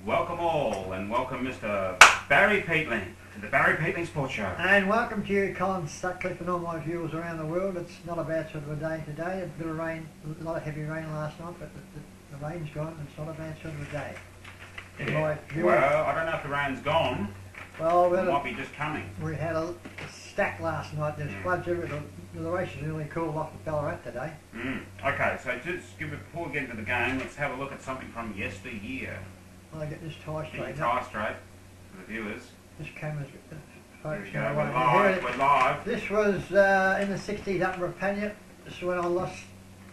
Welcome all, and welcome Mr. Barry Peatling to the Barry Peatling Sports Show. And welcome to you, Colin Sutcliffe, and all my viewers around the world. It's not a bad sort of a day today. A bit of rain, a lot of heavy rain last night, but the rain's gone. It's not a bad sort of a day. Yeah. Well, I don't know if the rain's gone. Well, It might be just coming. we had a stack last night. There's floods everywhere. The race has really cooled off at Ballarat today. Okay, so just before we get into the game, let's have a look at something from yesteryear. I get this tie Get your straight. tie straight for the viewers. This camera's There we focusing go. away. We're Here live. it- We're live. This was in the 60s up in Rapania. This is when I lost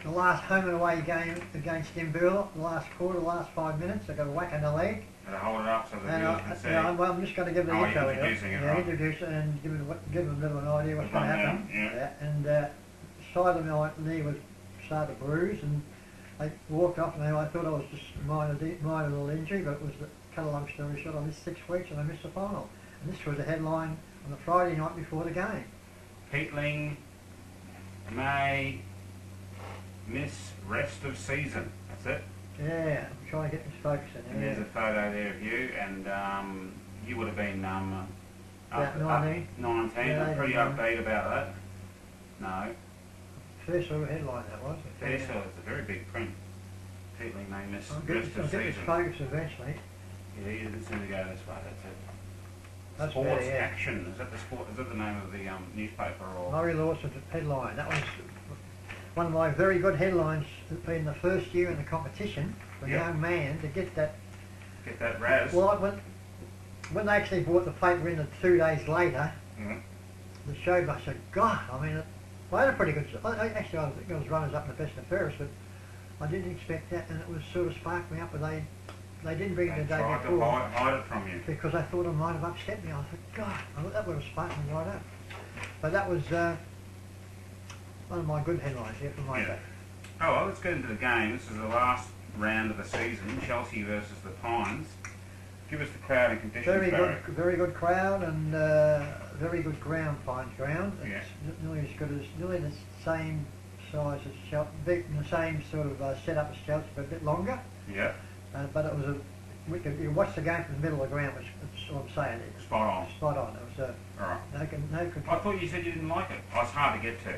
the last home and away game against Imbula. The last quarter, the last 5 minutes. I got a whack in the leg. Gotta hold it up so the And viewers can see. well, I'm just going to give the Oh, intro. you're introducing it, right. Introduce it and give them a bit of an idea what's going to happen. Yeah. And side of my knee was started to bruise, and I walked off, and I thought I was just minor little injury, but it was, cut a long story short, I missed 6 weeks and I missed the final. And this was the headline on the Friday night before the game. Peatling may miss rest of season. That's it. Yeah, I'm trying to get this focus in. And there's a photo there of you, and you would have been About 19. 19. Yeah, I'm pretty 19. upbeat about that. No, First little headline that was. there's a very big print. Peatling may miss I'll rest get of this season. focus eventually. Yeah, you didn't seem to go this way. That's it. That's Sports better, yeah. Action. Is that the sport? Is that the name of the newspaper or? Murray Lawson's headline. That was one of my very good headlines in the first year in the competition for a Yeah. young man to get that. Get that Raz. Well, when they actually brought the paper in 2 days later, Mhm. the show, I said, God, I mean, I had a pretty good. Actually, I think I was runners up in the best and fairest, but I didn't expect that, and it was sort of sparked me up. But they didn't bring it They the day tried to before hide it from you. because I thought it might have upset me. I thought, God, I thought that would have sparked me right up. But that was one of my good headlines here for my Yeah. day. Oh well, let's get into the game. This is the last round of the season. Chelsea versus the Pines. Give us the crowd and conditions, Barry. Very good crowd, and very good ground, Pines ground. It's Yeah. nearly as good as, nearly the same size as Chelsea, the same sort of setup as Chelsea, but a bit longer. Yeah. But it was you could watch the game from the middle of the ground, which is what I'm saying. It's Spot on. spot on. It was All right. no I control. thought you said you didn't like it. Oh, it's hard to get to.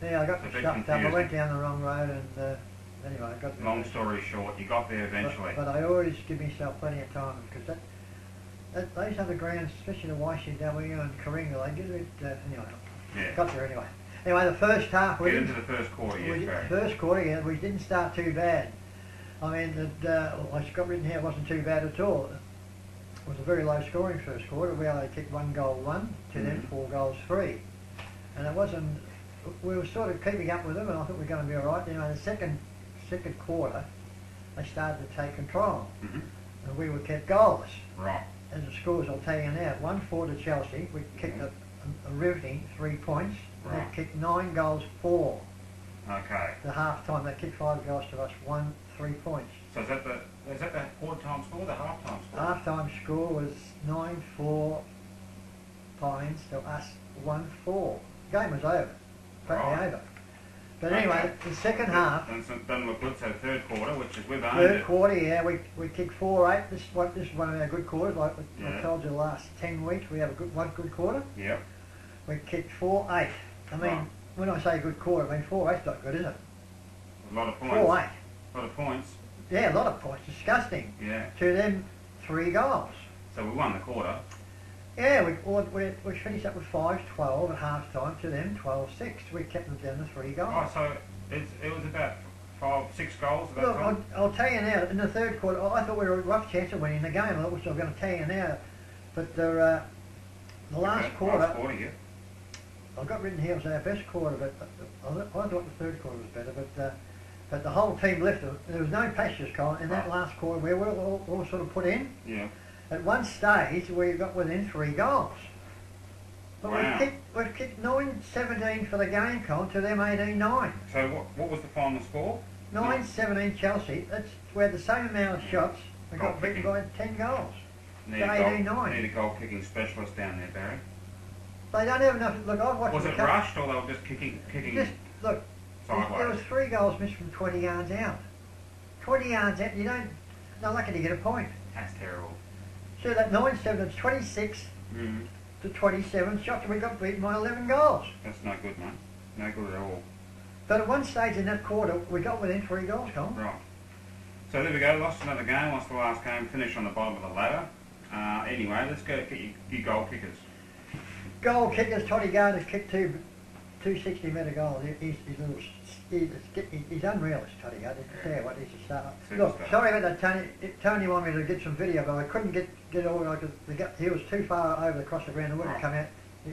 Yeah, I got It's a bit stuffed up. I confusing. went down the wrong road, and anyway, I got there. Long story short, you got there eventually. But I always give myself plenty of time, because those other grounds, especially the YCW and Karinga, they get a bit, anyway, Yeah. got there anyway. Anyway, the first half, Get into the first quarter, yes, Barry. first quarter, yeah, we didn't start too bad. I mean, I've got written here, it wasn't too bad at all. It was a very low scoring first quarter. We only kicked 1 goal 1 to them 4 goals 3. And it wasn't, we were sort of keeping up with them, and I thought we were going to be alright. Anyway, the second quarter, they started to take control. Mhm. And we were kept goalless. Right. And the scores, I'll tell you now, 1-4 to Chelsea. We kicked a riveting 3 points. They Right. kicked 9 goals 4. Okay. The half time, they kicked 5 goals to us, 3 points. So is that the quarter time score, the half time score? Half time score was 9-4 Pines to us 1-4. Game was over. Practically Right. over. But anyway, the second half, Doesn't look good. So third quarter, which is we've owned third it. quarter, yeah, we kicked 4-8. This is one of our good quarters. Like I Yeah. told you, the last 10 weeks we have one good quarter. Yep. We kicked 4-8. I mean, Right. when I say good quarter, I mean 4-8's not good, is it? A lot of points. 4-8. A lot of points. Yeah, a lot of points. Disgusting. Yeah. To them, 3 goals. So we won the quarter. Yeah, we finished up with 5-12 at half time. To them, 12-6. We kept them down to 3 goals. Oh, so it was about 5-6 goals at that Look, time. I'll tell you now, in the third quarter, I thought we were a rough chance of winning the game, which I'm going to tell you now. But the last Okay, quarter, last quarter, yeah. I've got written here it was our best quarter, but I thought the third quarter was better. But the whole team lifted. There was no passage, Colin, in that Right. last quarter where we were all sort of put in. Yeah. At one stage, we got within 3 goals. But Wow. we've kicked 9-17 for the game, Colin, to them 18-9. So what was the final score? 9-17 Chelsea. We had the same amount of shots. We Goal got beaten kicking. by 10 goals. Need a 18-9. goal kicking specialist down there, Barry. They don't have enough. Look, I've watched Was them it cut- rushed or they were just kicking Just look. There was sideways? 3 goals missed from 20 yards out. 20 yards out. You don't. They're lucky to get a point. That's terrible. So that 9-7, it's 26 to 27 shots, and we got beaten by 11 goals. That's no good, mate. No good at all. But at one stage in that quarter, we got within 3 goals, Colin. Right. So there we go. Lost another game. Lost the last game. Finished on the bottom of the ladder. Anyway, let's go get your goal kickers. Goal kickers, Toddy Gardner kicked 260-metre goals. He's unreal, this Toddy Gardner. I tell you what, he's a star. Look, sorry about that, Tony. Tony wanted me to get some video, but I couldn't get all right because he was too far over across the ground and wouldn't come out.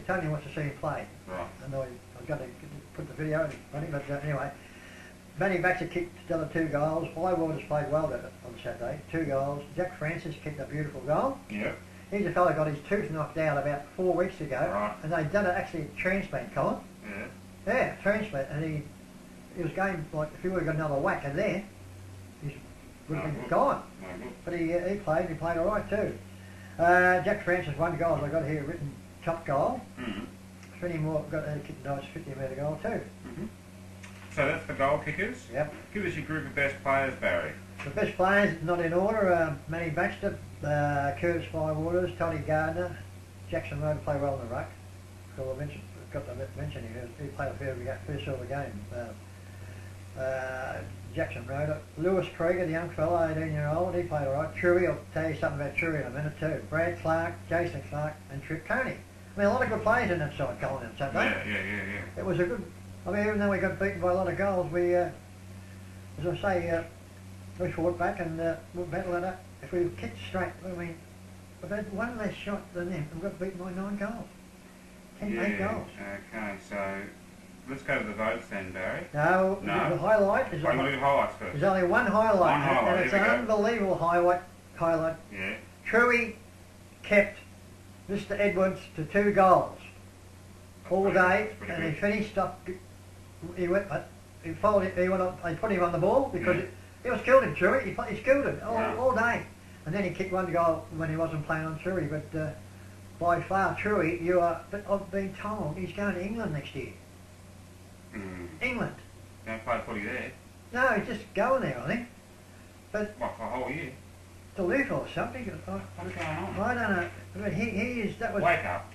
Tony wants to see him play. Right. And I've got to put the video on him, but anyway. Manny Baxter kicked the other 2 goals. Bywater's played well on Saturday, 2 goals. Jack Francis kicked a beautiful goal. Yep. He's a fellow who got his tooth knocked out about 4 weeks ago. Right. And they'd done actually a transplant, Colin. Yeah. Yeah, transplant. And he was going, like, if he would have got another whack in there, he would have been gone. No good. But he played all right too. Jack Francis, 1 goal. I got here written top goal. Finney Moore got a kick nice 50-metre goal too. So that's the goal kickers. Yep. Give us your group of best players, Barry. The best players, not in order, Manny Baxter, Curtis Flywaters, Tony Gardner, Jackson Road played well in the ruck. Got to mention him, he played a first sort of game. Jackson Road, Lewis Krieger, the young fellow, 18-year-old, he played all right. Truey, I'll tell you something about Truey in a minute too. Brad Clark, Jason Clark, and Trip Coney. I mean, a lot of good players in that side, Colin, on Saturday. Yeah. It was a good. I mean, even though we got beaten by a lot of goals, we, as I say, we fought back and we battled it up. If we kicked straight, I mean, we've had 1 less shot than them and we got beaten by 9 goals. 8 goals. Okay, so let's go to the votes then, Barry. No. The highlight is. I'm going to do highlights first. There's only one highlight. One highlight, and it's an unbelievable highlight. Yeah. Truey kept Mr. Edwards to 2 goals all day, and he finished up. He went up. He went up. They put him on the ball because he was killed him. Truey. He killed him all day, and then he kicked 1 goal when he wasn't playing on Truey. But by far, Truey, but I've been told he's going to England next year. England. Don't play footy there. No, he's just going there, I think. But What, for a whole year? to live or something. What's going on? I don't know. But he is. That was. Wake up.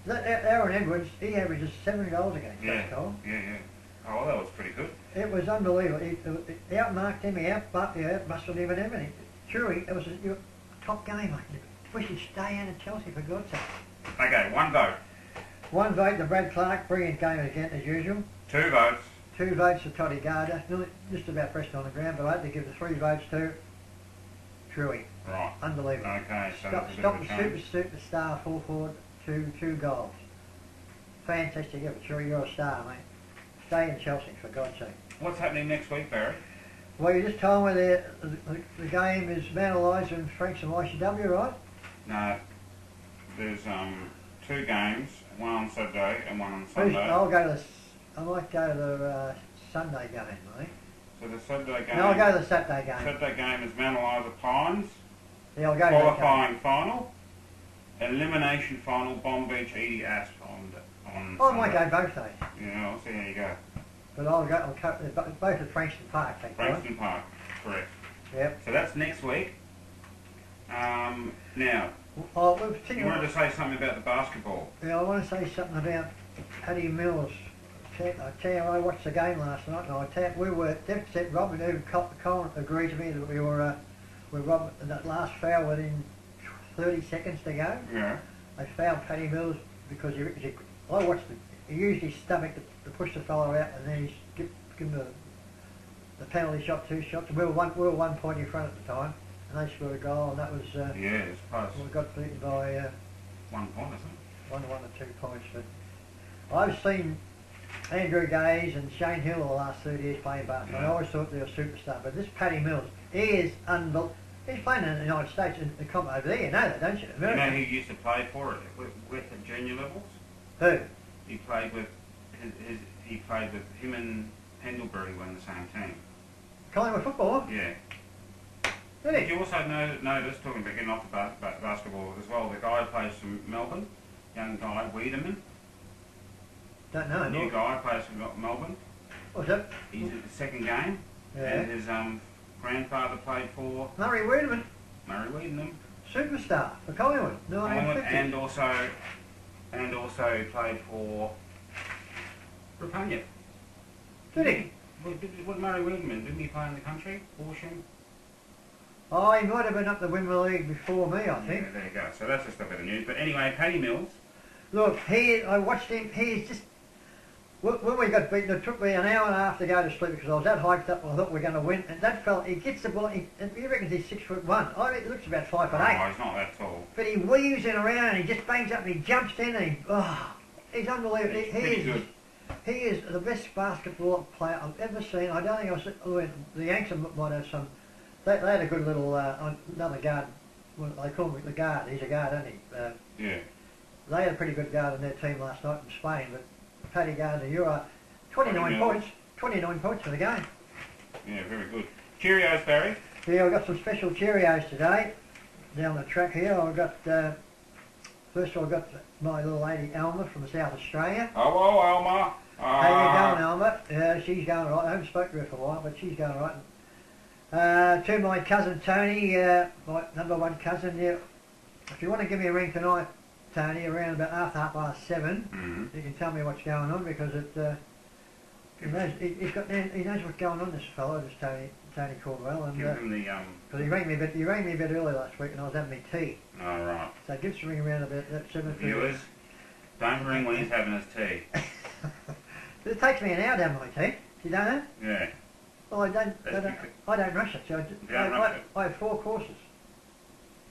Aaron Edwards. He averages 7 goals against Yeah. that goal. Yeah. Oh, well, that was pretty good. It was unbelievable. He outmarked him. He outmuscled him and everything. Truly, it was a top game. Mate. We should stay in at Chelsea for God's sake. Okay, 1 vote. 1 vote to Brad Clark. Brilliant game again as usual. 2 votes. 2 votes to Toddy Gardner. Just about pressed on the ground, but I had to give the 3 votes to Truey. Right. Unbelievable. Okay, so Stop that's a bit of a the change. superstar full forward, 2 goals. Fantastic effort, Truey. You're a star, mate. Stay in Chelsea for God's sake. What's happening next week, Barry? Well, you just told me the game is Mount Eliza and Franks and YCW, right? No. There's 2 games, one on Saturday and one on Sunday. I might go to the Sunday game, mate. So the Saturday game... No, I'll go to the Saturday game. Saturday game is Mount Eliza Pines. Yeah, I'll go to that game. Qualifying final. Elimination final, Bomb Beach Edie Asp on I might Sunday. go both days. Yeah, I'll see how you go. But I'll go both at Frankston Park, thank you. Frankston Park, correct. Yep. So that's next week. Now, Oh, you wanted to say something about the basketball. Yeah, I want to say something about Paddy Mills. I tell you, I watched the game last night, and I tell you, we were deficit. Robin even Colin agreed to me that we were Robin that last foul within 30 seconds to go. Yeah. They fouled Paddy Mills because I watched it. He used his stomach to push the fellow out, and then he give him the penalty shot, 2 shots. And we were 1 point in front at the time, and they scored a goal, and that was. Yeah, it's close. We got beaten by 1 point, isn't it? 1 or 2 points. But I've seen Andrew Gaze and Shane Hill the last 30 years playing basketball. I always thought they were a superstar, but this Paddy Mills, he is unbelievable. He's playing in the United States in the comp over there. You know that, don't you? You know who used to play for it with the junior levels? Who? He played with him and Pendlebury were in the same team. Collingwood football? Yeah. Did Did he? you also notice, talking about getting off the basketball as well, the guy who plays from Melbourne, young guy, Wiedemann, Don't know. new guy plays from Melbourne. What's that? He's at the second game, Yeah. and his grandfather played for Murray Wiedemann, Murray Wiedemann, superstar for Collingwood, Collingwood, 1950. and also played for Rapagna. Did he? What Murray Wiedemann, didn't he play in the country? Horsham? Oh, he might have been up the Wimbledon League before me, I think. Yeah, there you go. So that's just a bit of news. But anyway, Paddy Mills. Look, I watched him, he's just... When we got beaten, it took me an hour and a half to go to sleep because I was that hyped up and I thought we were going to win. And that fella, he gets the ball, he reckons he's 6'1". I reckon he looks about 5'8". Oh, he's not that tall. But he weaves in around and he just bangs up and he jumps in and he's unbelievable. He's pretty good. He is the best basketball player I've ever seen. I don't think the Yanks might have some... They had a good little, another guard, well, they call him the guard, he's a guard, isn't he? Yeah. They had a pretty good guard in their team last night in Spain, but Paddy Gardner, you are 29 points for the game. Yeah, very good. Cheerios, Barry. Yeah, I've got some special Cheerios today down the track here. I've got, first of all, I've got my little lady Alma from South Australia. Oh, Alma. How you going, Alma? She's going all right. I haven't spoken to her for a while, but she's going all right. To my cousin Tony, my number one cousin, yeah. If you want to give me a ring tonight, Tony, around about 7:30, you can tell me what's going on because he knows what's going on. This fellow, this Tony Caldwell, and Give him the because he rang me a bit early last week, and I was having my tea. All right. So give us a ring around about 7:30. Viewers, don't ring when he's having his tea. It takes me an hour to have my tea. Do you know that? Yeah. Well, I don't rush it. So I have 4 courses.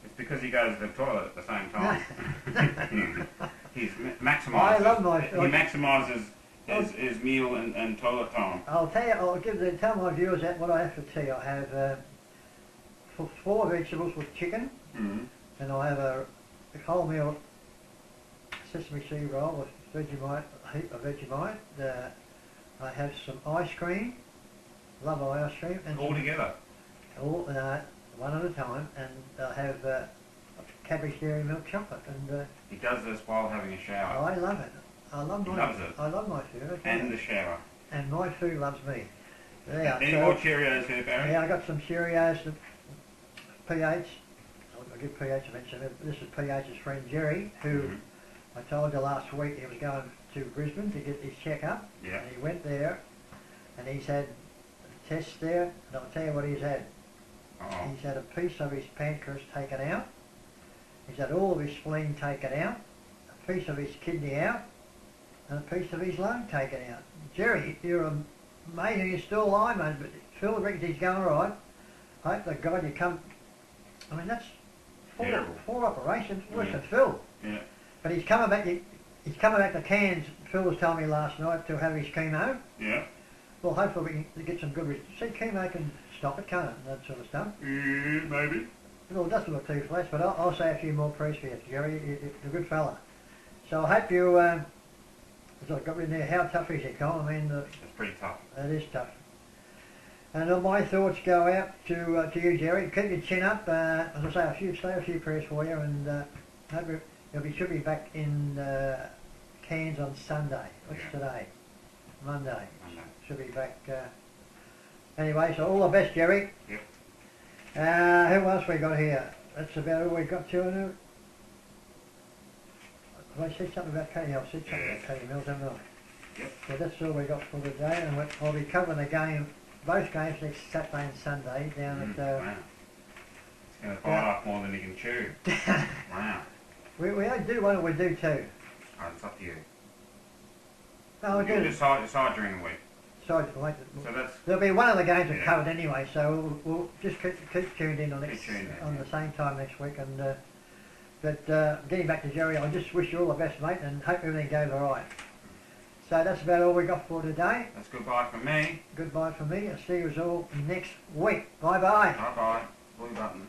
It's because he goes to the toilet at the same time. He's maximises. I love my. He maximises his meal and toilet time. I'll tell you. Tell my viewers that what I have for tea. I have 4 vegetables with chicken, and I have a wholemeal sesame seed roll with Vegemite, a heap of Vegemite. I have some ice cream. Love ice cream. And all together. All one at a time, and I have Cadbury's Dairy Milk chocolate. And he does this while having a shower. I love it. I love my food. And the shower. And my food loves me. Yeah. Any more Cheerios here, Barry? Yeah, I got some Cheerios. PH. I'll give PH a mention. This is PH's friend Jerry, who I told you last week he was going to Brisbane to get his check-up. Yeah. And he went there, and he's had tests there, and I'll tell you what he's had. Oh. He's had a piece of his pancreas taken out. He's had all of his spleen taken out, a piece of his kidney out, and a piece of his lung taken out. Jerry, you're amazing. You're still alive, mate. But Phil reckons he's going all right. I hope to God you come. I mean, that's 4 operations. Worse than Phil. Yeah. But he's coming back. He's coming back to Cairns. Phil was telling me last night to have his chemo. Yeah. Well, hopefully we can get some good results. See, chemo can stop it, can't it? And that sort of stuff. Maybe. Well, it doesn't look too flash, but I'll say a few more prayers for you, Jerry. You're a good fella. So I hope you, as I've got written there, how tough is it, Cole? I mean, it's pretty tough. It is tough. And all my thoughts go out to you, Jerry. Keep your chin up. As I say, say a few prayers for you, and hope you should be back in Cairns on Sunday. What's today? Monday. Should be back. Anyway, so all the best, Jerry. Yep. Who else we got here? That's about all we got to. Have I said something about Katie? I've said something about Katie Mills, haven't I? Yep. So that's all we got for today, and I'll be covering both games next Saturday and Sunday down at... Wow. It's going to bite off more than you can chew. Wow. We don't do one, or we do 2. Oh, it's up to you. No, we do. Decide during the week. So that's... There'll be one of the games we've covered anyway, so we'll just keep tuned in on the same time next week. And but getting back to Jerry, I just wish you all the best, mate, and hope everything goes all right. So that's about all we got for today. That's goodbye from me. Goodbye from me. I'll see you all next week. Bye-bye. Bye-bye. Blue button.